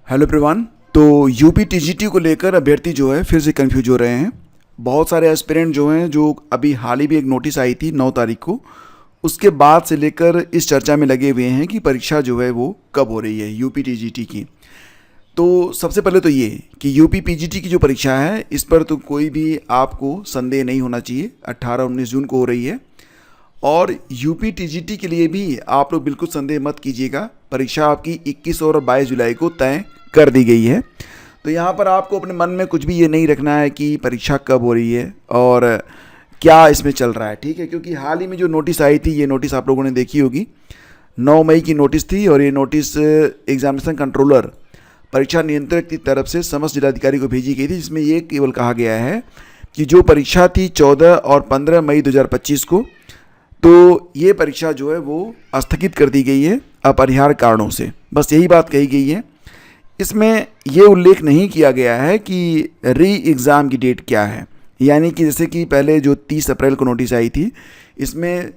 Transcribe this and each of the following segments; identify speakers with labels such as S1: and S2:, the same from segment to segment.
S1: Hello everyone. तो UP TGT को लेकर अभ्यर्थी जो है फिर से कंफ्यूज हो रहे हैं। बहुत सारे एस्पिरेंट जो हैं, जो अभी हाल ही में एक नोटिस आई थी 9 तारीख को, उसके बाद से लेकर इस चर्चा में लगे हुए हैं कि परीक्षा जो है वो कब हो रही है यूपी टीजीटी की। तो सबसे पहले तो ये कि यूपी पीजीटी की जो परीक्षा है इस पर तो कोई भी आपको संदेह नहीं होना चाहिए। 18-19 जून को हो रही है। और यूपी टीजीटी के लिए भी आप लोग बिल्कुल संदेह मत कीजिएगा, परीक्षा आपकी 21 और 22 जुलाई को तय कर दी गई है। तो यहाँ पर आपको अपने मन में कुछ भी ये नहीं रखना है कि परीक्षा कब हो रही है और क्या इसमें चल रहा है, ठीक है। क्योंकि हाल ही में जो नोटिस आई थी, ये नोटिस आप लोगों ने देखी होगी, 9 मई की नोटिस थी। और ये नोटिस एग्जामिनेशन कंट्रोलर परीक्षा नियंत्रक की तरफ से समस्त जिलाधिकारी को भेजी गई थी, जिसमें ये केवल कहा गया है कि जो परीक्षा थी 14 और 15 मई 2025 को, तो ये परीक्षा जो है वो स्थगित कर दी गई है अपरिहार्य कारणों से। बस यही बात कही गई है। इसमें ये उल्लेख नहीं किया गया है कि री एग्ज़ाम की डेट क्या है। यानी कि जैसे कि पहले जो 30 अप्रैल को नोटिस आई थी, इसमें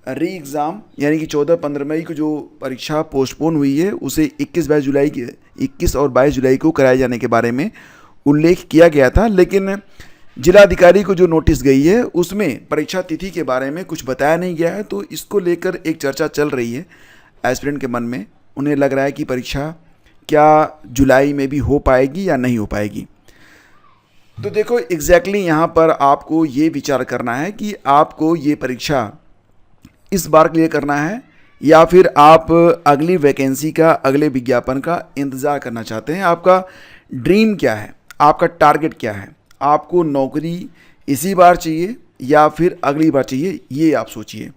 S1: री एग्ज़ाम यानी कि 14-15 मई को जो परीक्षा पोस्टपोन हुई है उसे 21 और 22 जुलाई को कराए जाने के बारे में उल्लेख किया गया था। लेकिन जिलाधिकारी को जो नोटिस गई है उसमें परीक्षा तिथि के बारे में कुछ बताया नहीं गया है। तो इसको लेकर एक चर्चा चल रही है एस्पिरेंट के मन में। उन्हें लग रहा है कि परीक्षा क्या जुलाई में भी हो पाएगी या नहीं हो पाएगी। तो देखो एग्जैक्टली यहाँ पर आपको ये विचार करना है कि आपको ये परीक्षा इस बार के लिए करना है या फिर आप अगली वैकेंसी का, अगले विज्ञापन का इंतज़ार करना चाहते हैं। आपका ड्रीम क्या है, आपका टारगेट क्या है, आपको नौकरी इसी बार चाहिए या फिर अगली बार चाहिए, ये आप सोचिए।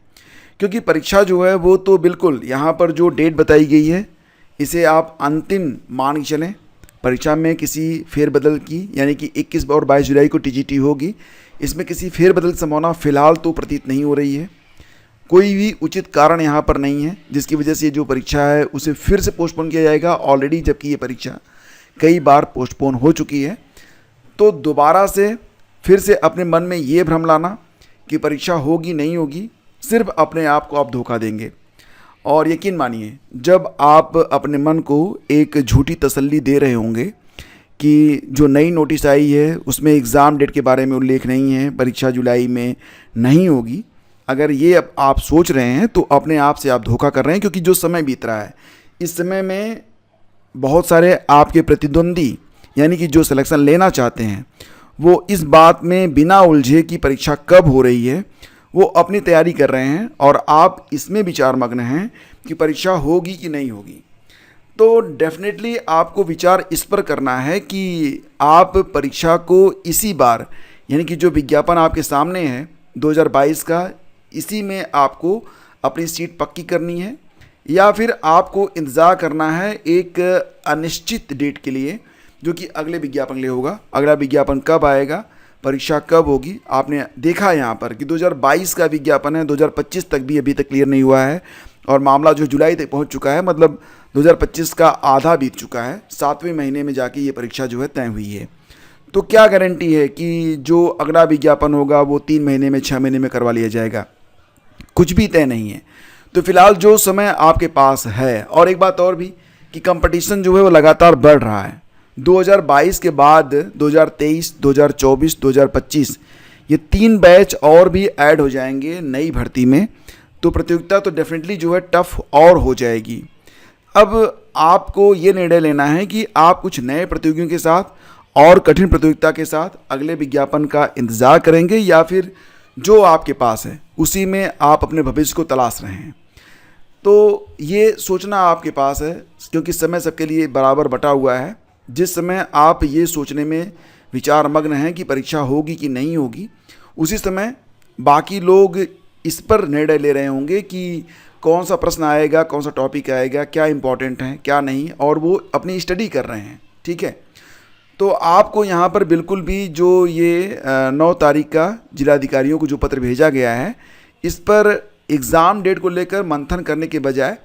S1: क्योंकि परीक्षा जो है वो तो बिल्कुल यहाँ पर जो डेट बताई गई है इसे आप अंतिम मान के चलें। परीक्षा में किसी फेरबदल की, यानी कि 21 और 22 जुलाई को टीजीटी होगी, इसमें किसी फेरबदल की संभावना फ़िलहाल तो प्रतीत नहीं हो रही है। कोई भी उचित कारण यहाँ पर नहीं है जिसकी वजह से जो परीक्षा है उसे फिर से पोस्टपोन किया जाएगा ऑलरेडी, जबकि ये परीक्षा कई बार पोस्टपोन हो चुकी है। तो दोबारा से फिर से अपने मन में ये भ्रम लाना कि परीक्षा होगी नहीं होगी, सिर्फ अपने आप को आप धोखा देंगे। और यकीन मानिए, जब आप अपने मन को एक झूठी तसल्ली दे रहे होंगे कि जो नई नोटिस आई है उसमें एग्ज़ाम डेट के बारे में उल्लेख नहीं है, परीक्षा जुलाई में नहीं होगी, अगर ये अब आप सोच रहे हैं तो अपने आप से आप धोखा कर रहे हैं। क्योंकि जो समय बीत रहा है इस समय में बहुत सारे आपके प्रतिद्वंदी, यानी कि जो सिलेक्शन लेना चाहते हैं, वो इस बात में बिना उलझे कि परीक्षा कब हो रही है वो अपनी तैयारी कर रहे हैं और आप इसमें विचार मग्न हैं कि परीक्षा होगी कि नहीं होगी। तो डेफिनेटली आपको विचार इस पर करना है कि आप परीक्षा को इसी बार, यानी कि जो विज्ञापन आपके सामने है 2022 का, इसी में आपको अपनी सीट पक्की करनी है या फिर आपको इंतज़ार करना है एक अनिश्चित डेट के लिए, जो कि अगले विज्ञापन के लिए होगा। अगला विज्ञापन कब आएगा, परीक्षा कब होगी, आपने देखा यहाँ पर कि 2022 का विज्ञापन है, 2025 तक भी अभी तक क्लियर नहीं हुआ है और मामला जो जुलाई तक पहुँच चुका है, मतलब 2025 का आधा बीत चुका है, 7वें महीने में जाके ये परीक्षा जो है तय हुई है। तो क्या गारंटी है कि जो अगला विज्ञापन होगा वो 3 महीने में, 6 महीने में करवा लिया जाएगा? कुछ भी तय नहीं है। तो फिलहाल जो समय आपके पास है, और एक बात और भी कि कंपटीशन जो है वो लगातार बढ़ रहा है। 2022 के बाद 2023, 2024, 2025 ये 3 बैच और भी ऐड हो जाएंगे नई भर्ती में। तो प्रतियोगिता तो डेफिनेटली जो है टफ और हो जाएगी। अब आपको ये निर्णय लेना है कि आप कुछ नए प्रतियोगियों के साथ और कठिन प्रतियोगिता के साथ अगले विज्ञापन का इंतज़ार करेंगे या फिर जो आपके पास है उसी में आप अपने भविष्य को तलाश रहे हैं। तो ये सोचना आपके पास है, क्योंकि समय सबके लिए बराबर बटा हुआ है। जिस समय आप ये सोचने में विचार मग्न हैं कि परीक्षा होगी कि नहीं होगी, उसी समय बाकी लोग इस पर निर्णय ले रहे होंगे कि कौन सा प्रश्न आएगा, कौन सा टॉपिक आएगा, क्या इंपॉर्टेंट है क्या नहीं, और वो अपनी स्टडी कर रहे हैं, ठीक है। तो आपको यहाँ पर बिल्कुल भी जो ये 9 तारीख का जिलाधिकारियों को जो पत्र भेजा गया है, इस पर एग्ज़ाम डेट को लेकर मंथन करने के बजाय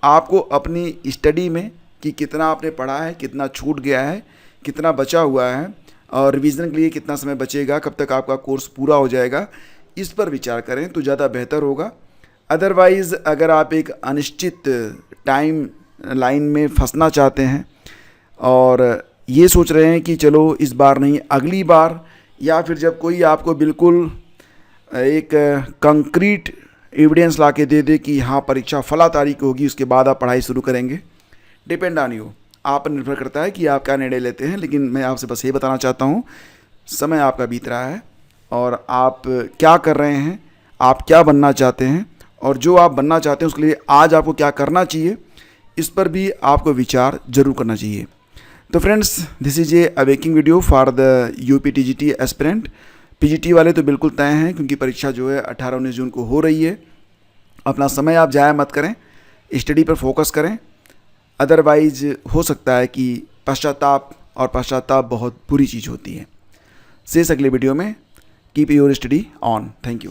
S1: आपको अपनी स्टडी में कि कितना आपने पढ़ा है, कितना छूट गया है, कितना बचा हुआ है और रिवीजन के लिए कितना समय बचेगा, कब तक आपका कोर्स पूरा हो जाएगा, इस पर विचार करें तो ज़्यादा बेहतर होगा। अदरवाइज़ अगर आप एक अनिश्चित टाइम लाइन में फंसना चाहते हैं और ये सोच रहे हैं कि चलो इस बार नहीं अगली बार, या फिर जब कोई आपको बिल्कुल एक कंक्रीट एविडेंस ला के दे दे कि हाँ परीक्षा फला तारीख को होगी, उसके बाद आप पढ़ाई शुरू करेंगे। डिपेंड ऑन यू, आप पर निर्भर करता है कि आप क्या निर्णय लेते हैं। लेकिन मैं आपसे बस ये बताना चाहता हूँ, समय आपका बीत रहा है और आप क्या कर रहे हैं, आप क्या बनना चाहते हैं, और जो आप बनना चाहते हैं उसके लिए आज आपको क्या करना चाहिए, इस पर भी आपको विचार जरूर करना चाहिए। तो friends, this is a awaking video for the UPTGT aspirant. PGT वाले तो बिल्कुल तय हैं, क्योंकि परीक्षा जो है 18-19 जून को हो रही है। अपना समय आप ज़ाया मत करें, स्टडी पर फोकस करें, अदरवाइज हो सकता है कि पश्चाताप बहुत बुरी चीज़ होती है। से इस अगले वीडियो में keep your study on. Thank you.